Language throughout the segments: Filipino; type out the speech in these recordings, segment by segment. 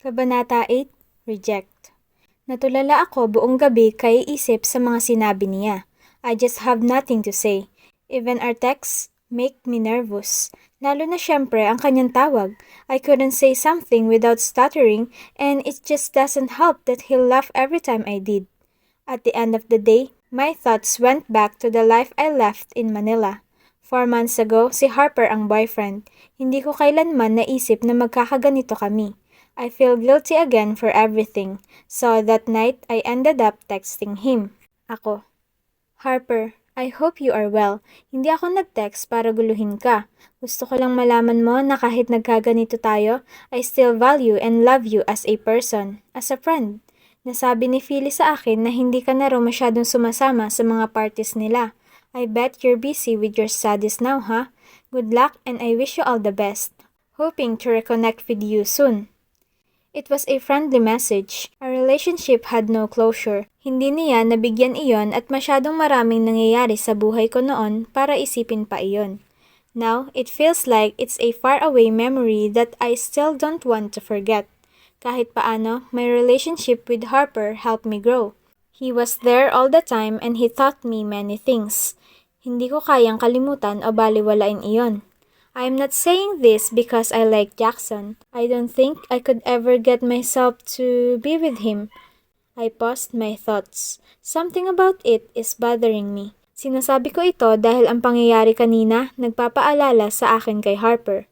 Kabanata 8, Reject. Natulala ako buong gabi kaiisip sa mga sinabi niya. I just have nothing to say. Even our texts make me nervous. Lalo na syempre ang kanyang tawag. I couldn't say something without stuttering and it just doesn't help that he'll laugh every time I did. At the end of the day, my thoughts went back to the life I left in Manila. 4 months ago, si Harper ang boyfriend. Hindi ko kailanman naisip na magkakaganito kami. I feel guilty again for everything. So that night, I ended up texting him. Ako, Harper, I hope you are well. Hindi ako nag-text para guluhin ka. Gusto ko lang malaman mo na kahit nagkaganito tayo, I still value and love you as a person, as a friend. Nasabi ni Philly sa akin na hindi ka na raw masyadong sumasama sa mga parties nila. I bet you're busy with your studies now, huh? Good luck and I wish you all the best. Hoping to reconnect with you soon. It was a friendly message. Our relationship had no closure. Hindi niya nabigyan iyon at masyadong maraming nangyayari sa buhay ko noon para isipin pa iyon. Now, it feels like it's a faraway memory that I still don't want to forget. Kahit paano, my relationship with Harper helped me grow. He was there all the time and he taught me many things. Hindi ko kayang kalimutan o baliwalain iyon. I'm not saying this because I like Jackson. I don't think I could ever get myself to be with him. I paused my thoughts. Something about it is bothering me. Sinasabi ko ito dahil ang pangyayari kanina nagpapaalala sa akin kay Harper.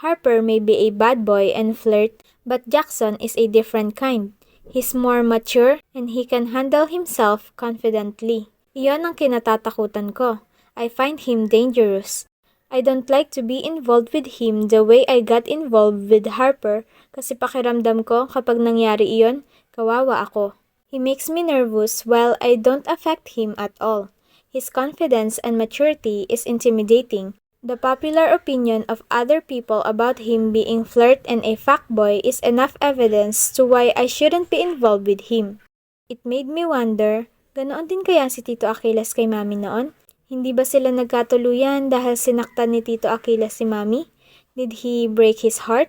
Harper may be a bad boy and flirt, but Jackson is a different kind. He's more mature and he can handle himself confidently. Iyon ang kinatatakutan ko. I find him dangerous. I don't like to be involved with him the way I got involved with Harper kasi pakiramdam ko kapag nangyari iyon, kawawa ako. He makes me nervous while I don't affect him at all. His confidence and maturity is intimidating. The popular opinion of other people about him being flirt and a fuckboy is enough evidence to why I shouldn't be involved with him. It made me wonder, ganoon din kaya si Tito Achilles kay Mami noon? Hindi ba sila nagkatuluyan dahil sinaktan ni Tito Achilles si Mami? Did he break his heart?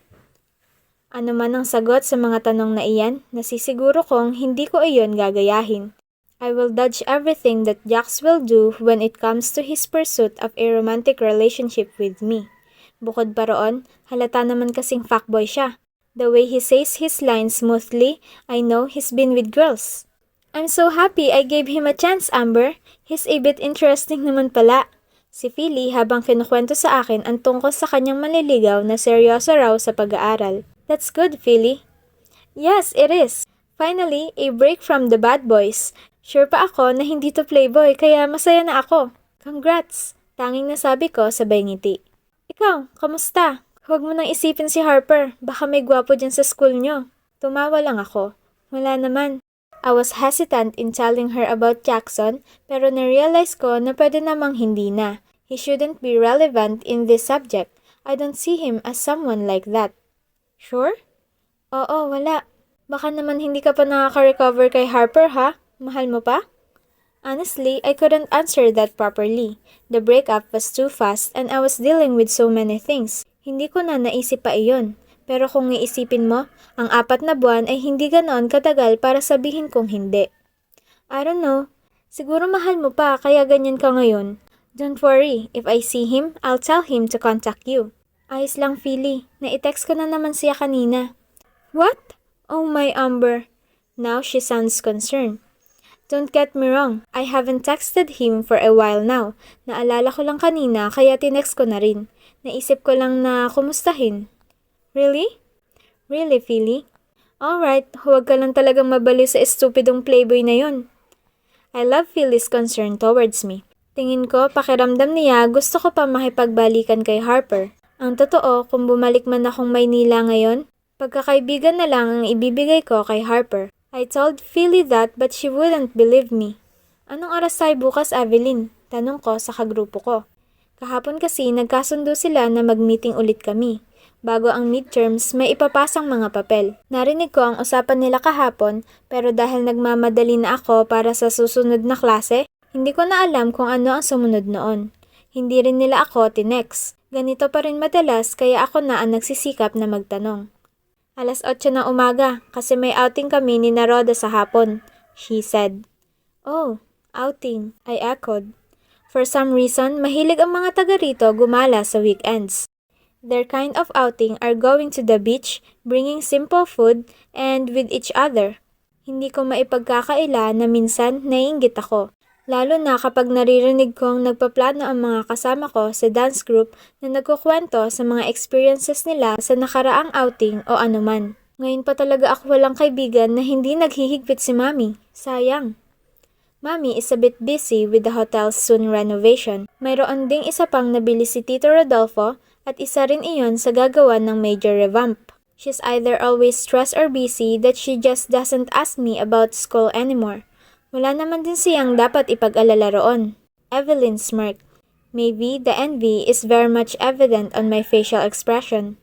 Ano man ang sagot sa mga tanong na iyan, nasisiguro kong hindi ko iyon gagayahin. I will dodge everything that Jax will do when it comes to his pursuit of a romantic relationship with me. Bukod pa roon, halata naman kasing fuckboy siya. The way he says his lines smoothly, I know he's been with girls. I'm so happy I gave him a chance, Amber. He's a bit interesting naman pala. Si Philly habang kinukwento sa akin ang tungkol sa kanyang maliligaw na seryoso raw sa pag-aaral. That's good, Philly. Yes, it is. Finally, a break from the bad boys. Sure pa ako na hindi to playboy kaya masaya na ako. Congrats! Tanging nasabi ko sabay ngiti. Ikaw, kamusta? Huwag mo nang isipin si Harper. Baka may gwapo dyan sa school nyo. Tumawa lang ako. Wala naman. I was hesitant in telling her about Jackson pero narealize ko na pwede namang hindi na. He shouldn't be relevant in this subject. I don't see him as someone like that. Sure? Oo, wala. Baka naman hindi ka pa nakaka-recover kay Harper ha? Mahal mo pa? Honestly, I couldn't answer that properly. The breakup was too fast and I was dealing with so many things. Hindi ko na naisip pa iyon. Pero kung iisipin mo, ang 4 na buwan ay hindi ganoon katagal para sabihin kong hindi. I don't know. Siguro mahal mo pa kaya ganyan ka ngayon. Don't worry, if I see him, I'll tell him to contact you. Ayos lang, Philly. Na-text ko na naman siya kanina. What? Oh my Amber. Now she sounds concerned. Don't get me wrong, I haven't texted him for a while now. Naalala ko lang kanina kaya tinext ko na rin. Naisip ko lang na kumustahin. Really? Really, Philly? Alright, huwag ka lang talagang mabaliw sa estupidong playboy na yon. I love Philly's concern towards me. Tingin ko, pakiramdam niya gusto ko pa makipagbalikan kay Harper. Ang totoo, kung bumalik man akong Maynila ngayon, pagkakaibigan na lang ang ibibigay ko kay Harper. I told Philly that but she wouldn't believe me. Anong oras tayo bukas, Evelyn? Tanong ko sa kagrupo ko. Kahapon kasi nagkasundo sila na mag-meeting ulit kami. Bago ang midterms, may ipapasang mga papel. Narinig ko ang usapan nila kahapon, pero dahil nagmamadali na ako para sa susunod na klase, hindi ko na alam kung ano ang sumunod noon. Hindi rin nila ako tinext. Ganito pa rin madalas kaya ako na ang nagsisikap na magtanong. 8:00 ng umaga kasi may outing kami ni Naroda sa hapon, she said. Oh, outing, I echoed. For some reason, mahilig ang mga taga rito gumala sa weekends. Their kind of outing are going to the beach, bringing simple food, and with each other. Hindi ko maipagkakaila na minsan naiinggit ako, lalo na kapag naririnig kong nagpaplano ang mga kasama ko sa dance group na nagkukwento sa mga experiences nila sa nakaraang outing o anuman. Ngayon pa talaga ako walang kaibigan na hindi naghihigpit si Mami. Sayang. Mami is a bit busy with the hotel's soon renovation. Mayroon ding isa pang nabili si Tito Rodolfo at isa rin iyon sa gagawa ng major revamp. She's either always stressed or busy that she just doesn't ask me about school anymore. Wala naman din siyang dapat ipag-alala roon. Evelyn smirked. Maybe the envy is very much evident on my facial expression.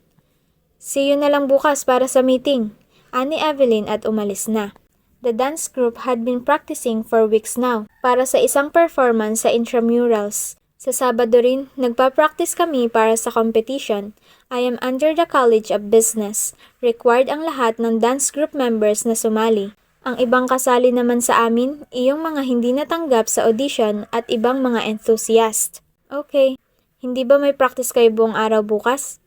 See you na lang bukas para sa meeting, ani Evelyn at umalis na. The dance group had been practicing for weeks now para sa isang performance sa intramurals. Sa Sabado rin, nagpa-practice kami para sa competition. I am under the College of Business. Required ang lahat ng dance group members na sumali. Ang ibang kasali naman sa amin, iyong mga hindi natanggap sa audition at ibang mga enthusiast. Okay, hindi ba may practice kayo buong araw bukas?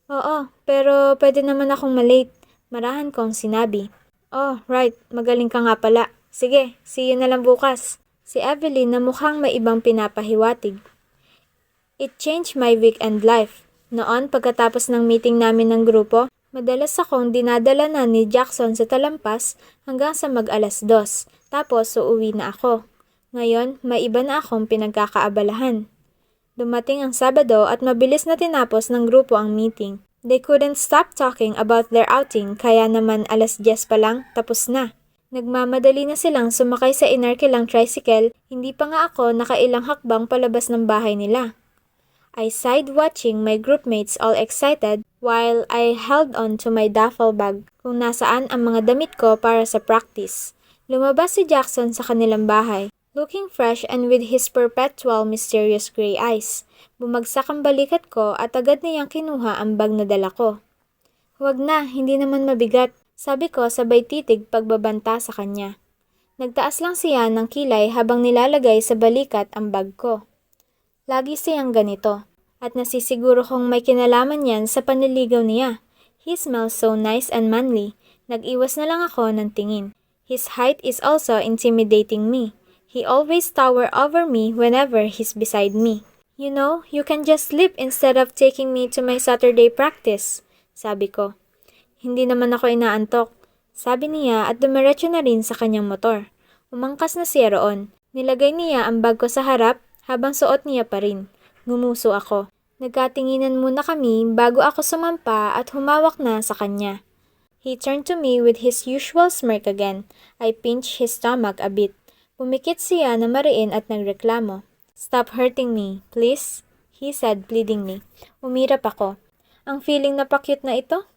Oo, pero pwede naman akong malate. Marahan kong sinabi. Oh, right. Magaling ka nga pala. Sige, see you na lang bukas. Si Evelyn na mukhang may ibang pinapahiwatig. It changed my weekend life. Noon, pagkatapos ng meeting namin ng grupo, madalas akong dinadala na ni Jackson sa Talampas hanggang sa mag-2:00. Tapos, uuwi na ako. Ngayon, may iba na akong pinagkakaabalahan. Dumating ang Sabado at mabilis na tinapos ng grupo ang meeting. They couldn't stop talking about their outing kaya naman 10:00 pa lang tapos na. Nagmamadali na silang sumakay sa inarkilang tricycle, hindi pa nga ako nakailang hakbang palabas ng bahay nila. I sighed watching my groupmates all excited while I held on to my duffel bag kung nasaan ang mga damit ko para sa practice. Lumabas si Jackson sa kanilang bahay, looking fresh and with his perpetual mysterious gray eyes. Bumagsak ang balikat ko at agad niyang kinuha ang bag na dala ko. Huwag na, hindi naman mabigat, sabi ko sabay titig pagbabanta sa kanya. Nagtaas lang siya ng kilay habang nilalagay sa balikat ang bag ko. Lagi siyang ganito, at nasisiguro kong may kinalaman yan sa panliligaw niya. He smells so nice and manly. Nag-iwas na lang ako ng tingin. His height is also intimidating me. He always tower over me whenever he's beside me. You know, you can just sleep instead of taking me to my Saturday practice, sabi ko. Hindi naman ako inaantok, sabi niya at dumiretso na rin sa kanyang motor. Umangkas na siya roon. Nilagay niya ang bag ko sa harap habang suot niya pa rin. Ngumuso ako. Nagkatinginan muna kami bago ako sumampa at humawak na sa kanya. He turned to me with his usual smirk again. I pinched his stomach a bit. Pumikit siya na mariin at nagreklamo. Stop hurting me, please, he said pleadingly. Umirap ako. Ang feeling na pa-cute na ito?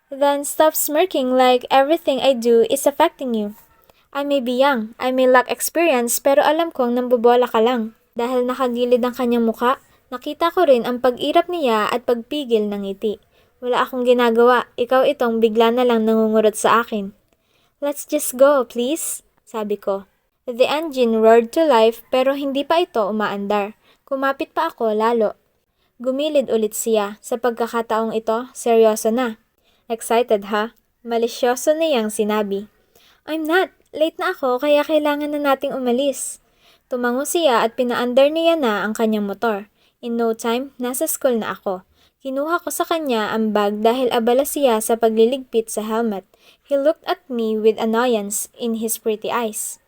Then stop smirking like everything I do is affecting you. I may be young, I may lack experience, pero alam kong nambobola ka lang. Dahil nakagilid ang kanyang muka, nakita ko rin ang pag-irap niya at pagpigil ng ngiti. Wala akong ginagawa, ikaw itong bigla na lang nangungurot sa akin. Let's just go, please, sabi ko. The engine roared to life pero hindi pa ito umaandar. Kumapit pa ako lalo. Gumilid ulit siya. Sa pagkakataong ito, seryoso na. Excited ha? Malisyoso niyang sinabi. I'm not. Late na ako kaya kailangan na nating umalis. Tumango siya at pinaandar niya na ang kanyang motor. In no time, nasa school na ako. Kinuha ko sa kanya ang bag dahil abala siya sa pagliligpit sa helmet. He looked at me with annoyance in his pretty eyes.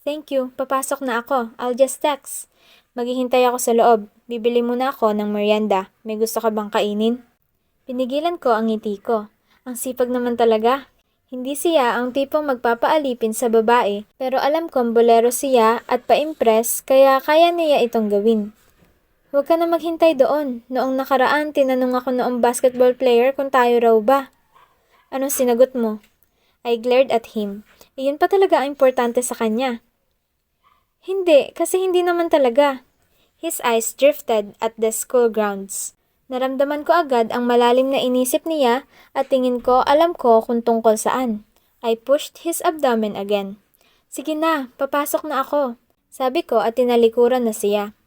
Thank you, papasok na ako. I'll just text. Maghihintay ako sa loob. Bibili muna ako ng merienda. May gusto ka bang kainin? Pinigilan ko ang ngiti ko. Ang sipag naman talaga. Hindi siya ang tipong magpapaalipin sa babae, pero alam kong bolero siya at pa-impress kaya kaya niya itong gawin. Huwag ka na maghintay doon. Noong nakaraan, tinanong ako noong basketball player kung tayo raw ba. Anong sinagot mo? I glared at him. Iyon pa talaga ang importante sa kanya. Hindi, kasi hindi naman talaga. His eyes drifted at the school grounds. Naramdaman ko agad ang malalim na inisip niya at tingin ko alam ko kung tungkol saan. I pushed his abdomen again. Sige na, papasok na ako, sabi ko at tinalikuran na siya.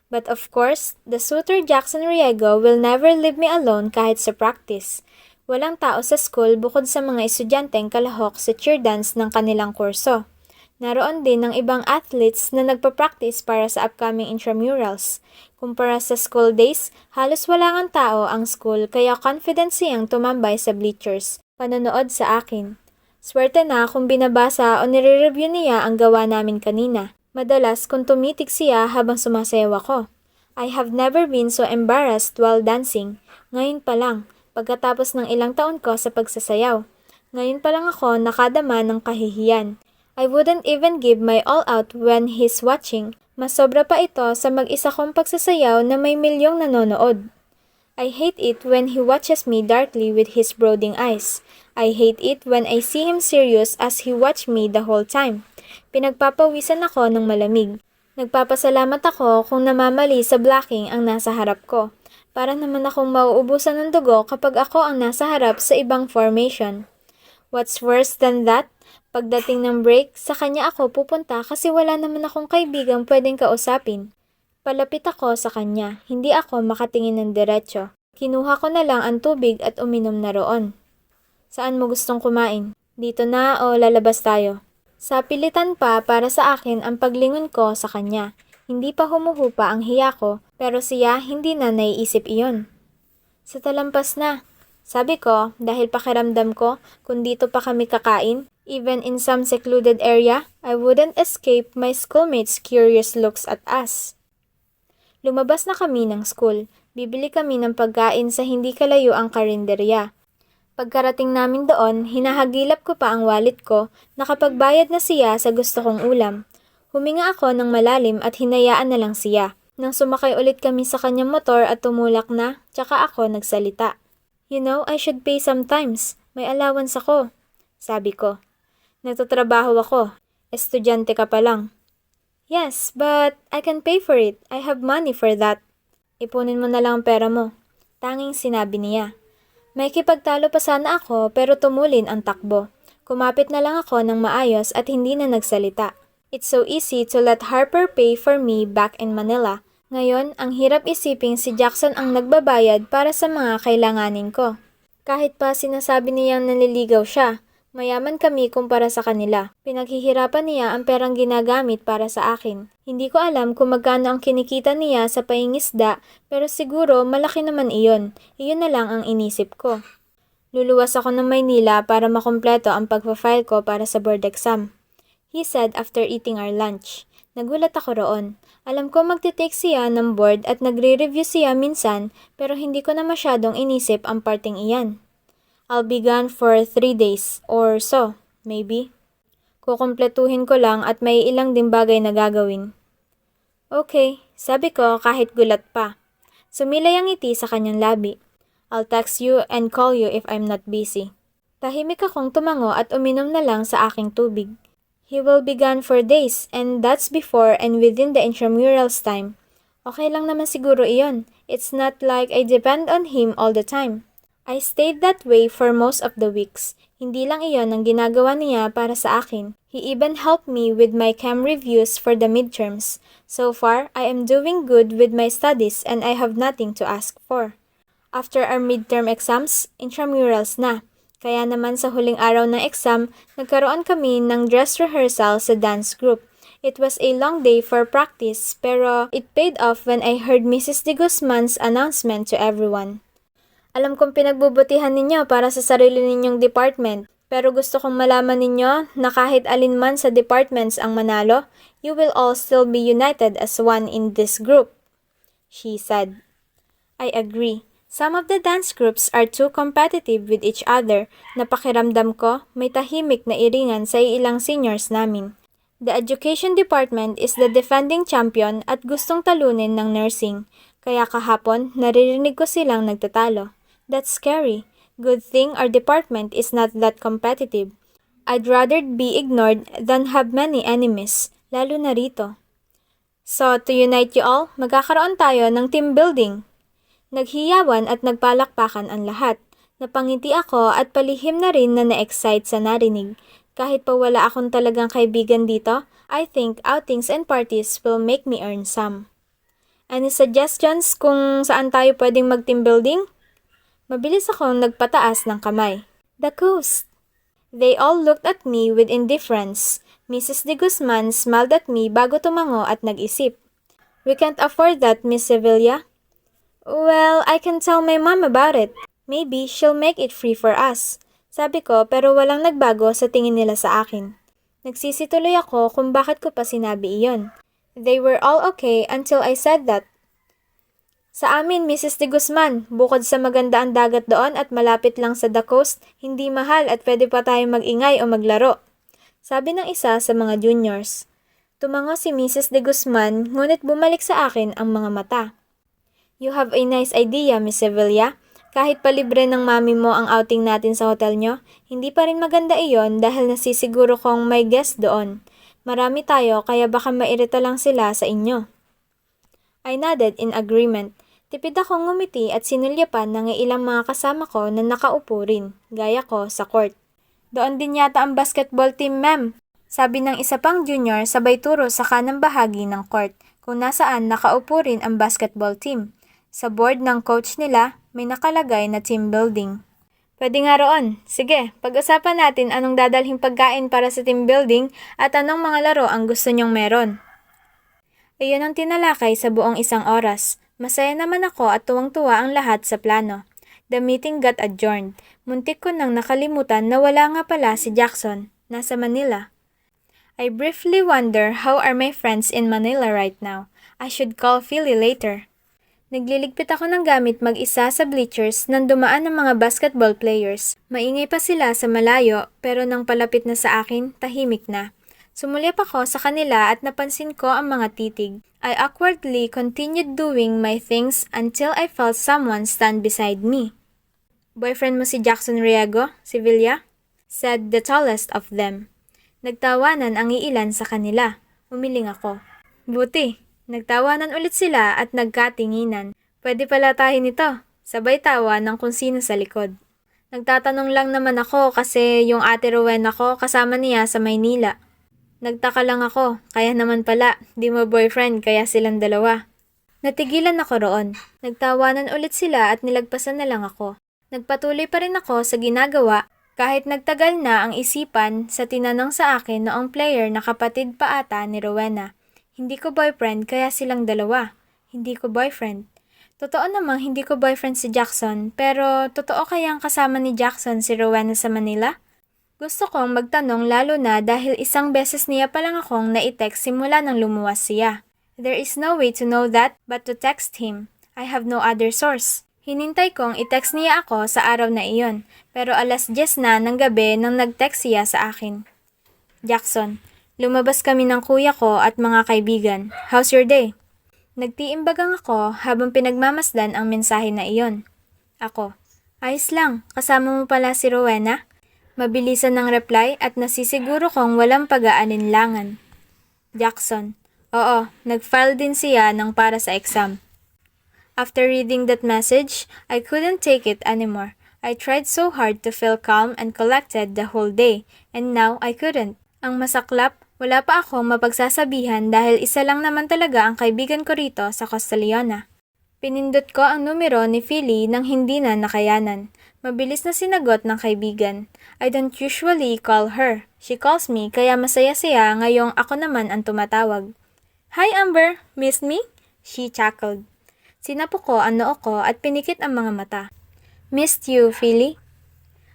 But of course, the suitor Jackson Riego will never leave me alone kahit sa practice. Walang tao sa school bukod sa mga estudyanteng kalahok sa cheer dance ng kanilang kurso. Naroon din ng ibang athletes na nagpa-practice para sa upcoming intramurals. Kumpara sa school days, halos wala ngang tao ang school kaya confident siyang tumambay sa bleachers, panonood sa akin. Swerte na kung binabasa o nire-review niya ang gawa namin kanina. Madalas kung tumitig siya habang sumasayaw ako. I have never been so embarrassed while dancing. Ngayon pa lang, pagkatapos ng ilang taon ko sa pagsasayaw. Ngayon pa lang ako nakadama ng kahihiyan. I wouldn't even give my all out when he's watching. Mas sobra pa ito sa mag-isa kong pagsasayaw na may milyong nanonood. I hate it when he watches me darkly with his brooding eyes. I hate it when I see him serious as he watched me the whole time. Pinagpapawisan ako ng malamig. Nagpapasalamat ako kung namamali sa blocking ang nasa harap ko. Para naman akong mauubusan ng dugo kapag ako ang nasa harap sa ibang formation. What's worse than that? Pagdating ng break, sa kanya ako pupunta kasi wala naman akong kaibigang pwedeng kausapin. Palapit ako sa kanya, hindi ako makatingin ng diretso. Kinuha ko na lang ang tubig at uminom na roon. Saan mo gustong kumain? Dito na o lalabas tayo? Sa pilitan pa para sa akin ang paglingon ko sa kanya. Hindi pa humuhupa ang hiya ko, pero siya hindi na naiisip iyon. Sa talampas na, sabi ko dahil pakiramdam ko kung dito pa kami kakain, even in some secluded area, I wouldn't escape my schoolmates' curious looks at us. Lumabas na kami ng school. Bibili kami ng pagkain sa hindi kalayo ang karinderya. Pagkarating namin doon, hinahagilap ko pa ang wallet ko, nakapagbayad na siya sa gusto kong ulam. Huminga ako ng malalim at hinayaan na lang siya. Nang sumakay ulit kami sa kanyang motor at tumulak na, tsaka ako nagsalita. You know, I should pay sometimes. May allowance ako, sabi ko. Nagtatrabaho ako. Estudyante ka pa lang. Yes, but I can pay for it. I have money for that. Ipunin mo na lang ang pera mo. Tanging sinabi niya. May kipagtalo pa sana ako pero tumulin ang takbo. Kumapit na lang ako ng maayos at hindi na nagsalita. It's so easy to let Harper pay for me back in Manila. Ngayon, ang hirap isiping si Jackson ang nagbabayad para sa mga kailanganin ko. Kahit pa sinasabi niyang nanliligaw siya, mayaman kami kumpara sa kanila. Pinaghihirapan niya ang perang ginagamit para sa akin. Hindi ko alam kung magkano ang kinikita niya sa paingisda, pero siguro malaki naman iyon. Iyon na lang ang inisip ko. Luluwas ako ng Maynila para makumpleto ang pagpa-file ko para sa board exam, he said after eating our lunch. Nagulat ako roon. Alam ko magte-take siya ng board at nagre-review siya minsan, pero hindi ko na masyadong inisip ang parting iyan. I'll be gone for 3 days or so, maybe. Kukumpletuhin ko lang at may ilang din bagay na gagawin. Okay, sabi ko kahit gulat pa. Sumilay ang ngiti sa kanyang labi. I'll text you and call you if I'm not busy. Tahimik akong tumango at uminom na lang sa aking tubig. He will be gone for days and that's before and within the intramurals time. Okay lang naman siguro iyon. It's not like I depend on him all the time. I stayed that way for most of the weeks. Hindi lang iyon ang ginagawa niya para sa akin. He even helped me with my chem reviews for the midterms. So far, I am doing good with my studies and I have nothing to ask for. After our midterm exams, intramurals na. Kaya naman sa huling araw ng exam, nagkaroon kami ng dress rehearsal sa dance group. It was a long day for practice pero it paid off when I heard Mrs. De Guzman's announcement to everyone. Alam kong pinagbubutihan ninyo para sa sarili ninyong department, pero gusto kong malaman ninyo na kahit alin man sa departments ang manalo, you will all still be united as one in this group, she said. I agree. Some of the dance groups are too competitive with each other na pakiramdam ko may tahimik na iringan sa ilang seniors namin. The education department is the defending champion at gustong talunin ng nursing, kaya kahapon naririnig ko silang nagtatalo. That's scary. Good thing our department is not that competitive. I'd rather be ignored than have many enemies, lalo na rito. So, to unite you all, magkakaroon tayo ng team building. Naghiyawan at nagpalakpakan ang lahat. Napangiti ako at palihim na rin na na-excite sa narinig. Kahit pa wala akong talagang kaibigan dito, I think outings and parties will make me earn some. Any suggestions kung saan tayo pwedeng mag-team building? Mabilis akong nagpataas ng kamay. The coast! They all looked at me with indifference. Mrs. De Guzman smiled at me bago tumango at nag-isip. We can't afford that, Miss Sevilla. Well, I can tell my mom about it. Maybe she'll make it free for us. Sabi ko pero walang nagbago sa tingin nila sa akin. Nagsisituloy ako kung bakit ko pa sinabi iyon. They were all okay until I said that. Sa amin, Mrs. De Guzman, bukod sa maganda ang dagat doon at malapit lang sa the coast, hindi mahal at pwede pa tayong mag-ingay o maglaro. Sabi ng isa sa mga juniors. Tumango si Mrs. De Guzman ngunit bumalik sa akin ang mga mata. You have a nice idea, Miss Sevilla. Kahit palibre ng mami mo ang outing natin sa hotel nyo, hindi pa rin maganda iyon dahil nasisiguro kong may guest doon. Marami tayo kaya baka mairita lang sila sa inyo. I nodded in agreement. Tipid akong ngumiti at sinulyapan ng ilang mga kasama ko na nakaupo rin, gaya ko sa court. Doon din yata ang basketball team, ma'am. Sabi ng isa pang junior sabay turo sa kanang bahagi ng court kung nasaan nakaupo rin ang basketball team. Sa board ng coach nila, may nakalagay na team building. Pwede nga roon. Sige, pag-usapan natin anong dadalhing pagkain para sa team building at anong mga laro ang gusto nyong meron. Iyon ang tinalakay sa buong isang oras. Masaya naman ako at tuwang-tuwa ang lahat sa plano. The meeting got adjourned. Muntik ko nang nakalimutan na wala nga pala si Jackson. Nasa Manila. I briefly wonder how are my friends in Manila right now. I should call Philly later. Nagliligpit ako ng gamit mag-isa sa bleachers nang dumaan ng mga basketball players. Maingay pa sila sa malayo pero nang palapit na sa akin, tahimik na. Sumulyap ako sa kanila at napansin ko ang mga titig. I awkwardly continued doing my things until I felt someone stand beside me. Boyfriend mo si Jackson Riego, Sevilla? Said the tallest of them. Nagtawanan ang iilan sa kanila. Umiling ako. Buti. Nagtawanan ulit sila at nagkatinginan. Pwede pala tayo nito. Sabay tawa ng kung sino sa likod. Nagtatanong lang naman ako kasi yung ate Rowena ko kasama niya sa Maynila. Nagtaka lang ako, kaya naman pala, di mo boyfriend kaya silang dalawa. Natigilan ako roon. Nagtawanan ulit sila at nilagpasan na lang ako. Nagpatuloy pa rin ako sa ginagawa kahit nagtagal na ang isipan sa tinanong sa akin noong player na kapatid pa ata ni Rowena. Hindi ko boyfriend kaya silang dalawa. Hindi ko boyfriend. Totoo namang hindi ko boyfriend si Jackson pero totoo kayang kasama ni Jackson si Rowena sa Manila? Gusto kong magtanong lalo na dahil isang beses niya pa lang akong na-text simula nang lumuwas siya. There is no way to know that but to text him. I have no other source. Hinintay kong i-text niya ako sa araw na iyon pero 10:10 na ng gabi nang nag-text siya sa akin. Jackson. Lumabas kami ng kuya ko at mga kaibigan. How's your day? Nagtiimbagang ako habang pinagmamasdan ang mensahe na iyon. Ako, ayos lang, kasama mo pala si Rowena? Mabilisan ng reply at nasisiguro kong walang pag-aalinlangan. Jackson, oo, nag-file din siya ng para sa exam. After reading that message, I couldn't take it anymore. I tried so hard to feel calm and collected the whole day, and now I couldn't. Ang masaklap, wala pa akong mapagsasabihan dahil isa lang naman talaga ang kaibigan ko rito sa Costa Leona. Pinindot ko ang numero ni Philly nang hindi na nakayanan. Mabilis na sinagot ng kaibigan. I don't usually call her. She calls me kaya masaya siya ngayong ako naman ang tumatawag. Hi Amber, missed me? She chuckled. Sinapo ko ang noo ko at pinikit ang mga mata. Missed you, Philly?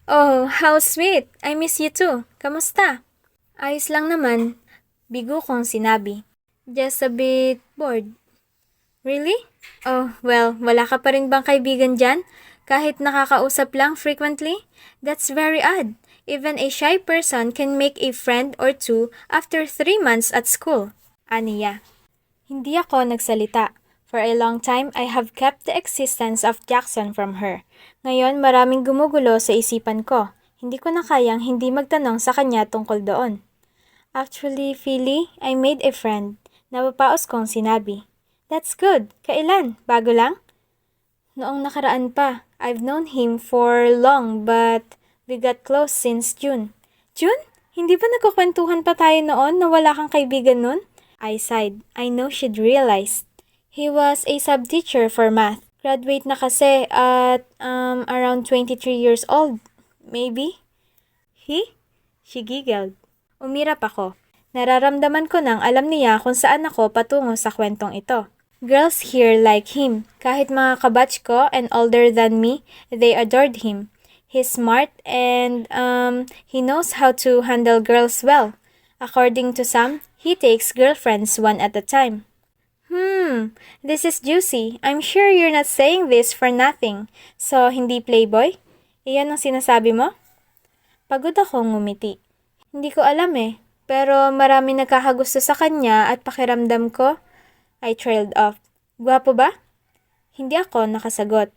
Oh, how sweet! I miss you too. Kamusta? Ayos lang naman, bigo kong sinabi. Just a bit bored. Really? Oh, well, wala ka pa rin bang kaibigan dyan? Kahit nakakausap lang frequently? That's very odd. Even a shy person can make a friend or two after 3 months at school. Aniya. Hindi ako nagsalita. For a long time, I have kept the existence of Jackson from her. Ngayon, maraming gumugulo sa isipan ko. Hindi ko na kayang hindi magtanong sa kanya tungkol doon. Actually, Philly, I made a friend. Napapaos kong sinabi. That's good. Kailan? Bago lang? Noong nakaraan pa. I've known him for long but we got close since June. June? Hindi ba nagkukwentuhan pa tayo noon na wala kang kaibigan nun? I sighed. I know she'd realized. He was a sub-teacher for math. Graduate na kasi at around 23 years old. Maybe? He? She giggled. Umirap ako. Nararamdaman ko nang alam niya kung saan ako patungo sa kwentong ito. Girls here like him. Kahit mga kabatch ko and older than me, they adored him. He's smart and he knows how to handle girls well. According to some, he takes girlfriends one at a time. This is juicy. I'm sure you're not saying this for nothing. So, hindi playboy? Iyan ang sinasabi mo? Pagod akong ngumiti. Hindi ko alam pero marami nagkakagusto sa kanya at pakiramdam ko, I trailed off. Gwapo ba? Hindi ako nakasagot.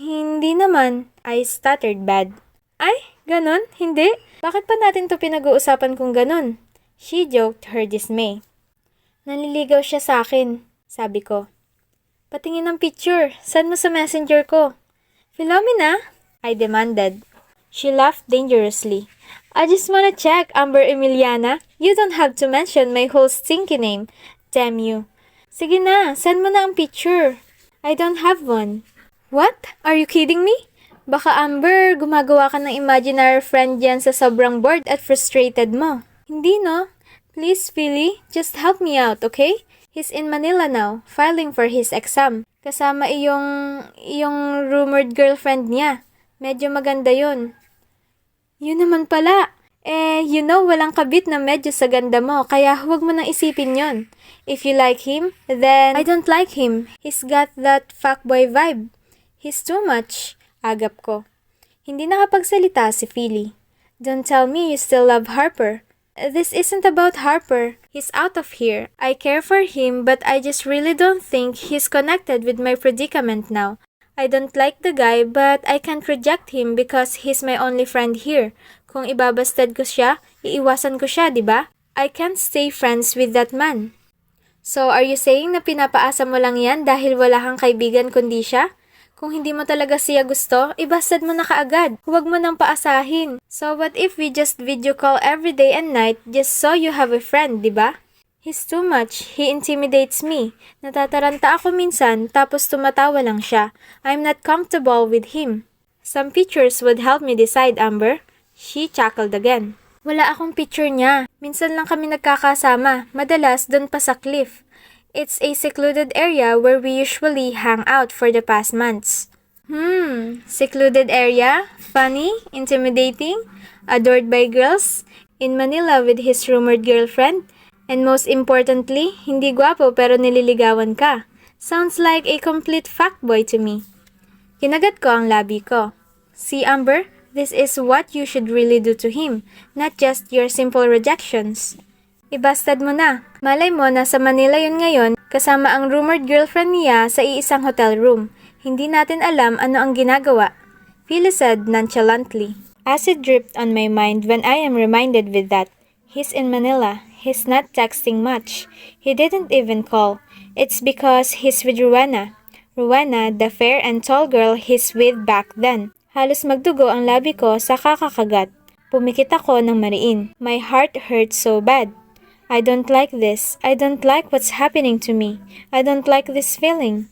Hindi naman. I stuttered bad. Ay, ganon? Hindi? Bakit pa natin to pinag-uusapan kung ganon? She joked her dismay. Nanliligaw siya sa akin, sabi ko. Patingin ng picture. Send mo sa messenger ko. Philomena? I demanded. She laughed dangerously. I just wanna check, Amber Emiliana. You don't have to mention my whole stinky name. Damn you. Sige na, send mo na ang picture. I don't have one. What? Are you kidding me? Baka Amber, gumagawa ka ng imaginary friend dyan sa sobrang bored at frustrated mo. Hindi no? Please, Philly, just help me out, okay? He's in Manila now, filing for his exam. Kasama iyong rumored girlfriend niya. Medyo maganda yun. Yun naman pala. Walang kabit na medyo sa ganda mo, kaya huwag mo nang isipin yon. If you like him, then I don't like him. He's got that fuckboy vibe. He's too much, agap ko. Hindi nakapagsalita si Philly. Don't tell me you still love Harper. This isn't about Harper. He's out of here. I care for him, but I just really don't think he's connected with my predicament now. I don't like the guy, but I can't reject him because he's my only friend here. Kung ibabasted ko siya, iiwasan ko siya, di ba? I can't stay friends with that man. So, are you saying na pinapaasa mo lang yan dahil wala kang kaibigan kundi siya? Kung hindi mo talaga siya gusto, ibasted mo na kaagad. Huwag mo nang paasahin. So, what if we just video call every day and night just so you have a friend, di ba? He's too much. He intimidates me. Natataranta ako minsan tapos tumatawa lang siya. I'm not comfortable with him. Some pictures would help me decide, Amber. She chuckled again. Wala akong picture niya. Minsan lang kami nagkakasama. Madalas doon pa sa cliff. It's a secluded area where we usually hang out for the past months. Secluded area? Funny? Intimidating? Adored by girls? In Manila with his rumored girlfriend? And most importantly, hindi gwapo pero nililigawan ka. Sounds like a complete fuckboy to me. Kinagat ko ang labi ko. See, Amber? This is what you should really do to him, not just your simple rejections. Ibastad mo na. Malay mo na sa Manila yun ngayon, kasama ang rumored girlfriend niya sa iisang hotel room. Hindi natin alam ano ang ginagawa. Philly said nonchalantly. Acid dripped on my mind when I am reminded with that. He's in Manila. He's not texting much. He didn't even call. It's because he's with Rowena. Rowena, the fair and tall girl he's with back then. Halos magdugo ang labi ko sa kakakagat. Pumikit ako ng mariin. My heart hurt so bad. I don't like this. I don't like what's happening to me. I don't like this feeling.